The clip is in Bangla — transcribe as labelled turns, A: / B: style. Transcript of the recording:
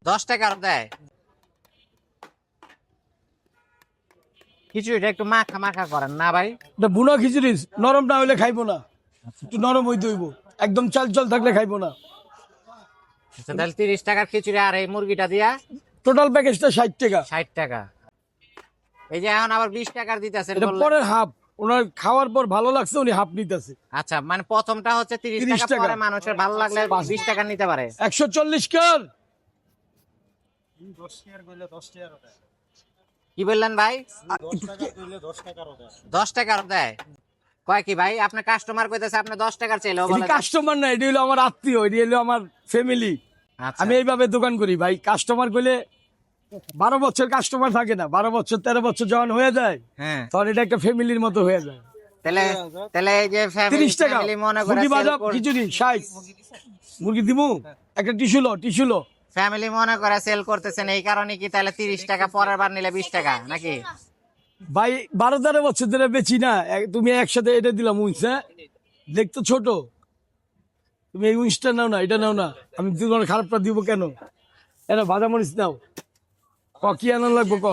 A: 10 টাকারও দেয়। খিচুড়িটা একটু মাখা মাখা করেন না ভাই?
B: এটা বুনা খিচুড়ি, নরম না হইলে খাইবো না, একটু নরম হইতে হইব, একদম চাল চাল থাকলে খাইবো না।
A: আচ্ছা তাহলে 30 টাকার খিচুড়ি, আর এই মুরগিটা দিয়া
B: টোটাল প্যাকেজটা 60 টাকা।
A: 60 টাকা। এই যে এখন আবার 20 টাকার দিতেছেন
B: এটা
A: বললেন।
B: পরের হাফ, ওনার খাওয়ার পর ভালো লাগছে উনি হাফ নিতেছে।
A: আচ্ছা মানে প্রথমটা হচ্ছে 30
B: 30
A: টাকা,
B: টাকা।
A: পরে মানুষের ভালো লাগলে 20 টাকা নিতে পারে।
B: 140 কার।
A: কি বললেন ভাই? 10 টাকারও দেয়। কয় কি ভাই, আপনার কাস্টমার কইতেছে আপনি 10 টাকার চাইলেও বলে দেন।
B: কাস্টমার না, এটি হলো আমার আত্মীয়, এটি হলো আমার ফ্যামিলি।
A: আচ্ছা
B: আমি এইভাবে দোকান করি ভাই। কাস্টমার কইলে 12 বছর কাস্টমার থাকে না, 12 বছর 13 বছর যখন হয়ে যায়
A: হ্যাঁ,
B: তখন এটা একটা ফ্যামিলির মতো হয়ে যায়।
A: তাহলে তাহলে এই যে
B: 30 টাকা
A: ফ্যামিলি মনে করে
B: মুরগি ভাজা খিচুড়ি 60। মুরগি দিমু একটা টিস্যু লো।
A: ফ্যামিলি মনে করে সেল করতেছেন, এই কারণে কি তাহলে 30 টাকা, পরের বার নিলে 20 টাকা নাকি?
B: ভাই 12-13 বছর ধরে বেচি না, তুমি একসাথে এটা দিলাম উইংস। হ্যাঁ দেখতো ছোট, তুমি এই উইংসটা নাও না, এটা নাও না, আমি তোমার খারাপটা দিব কেন? এটা ভাজা মরিচ নাও, কি আনার লাগবো ক।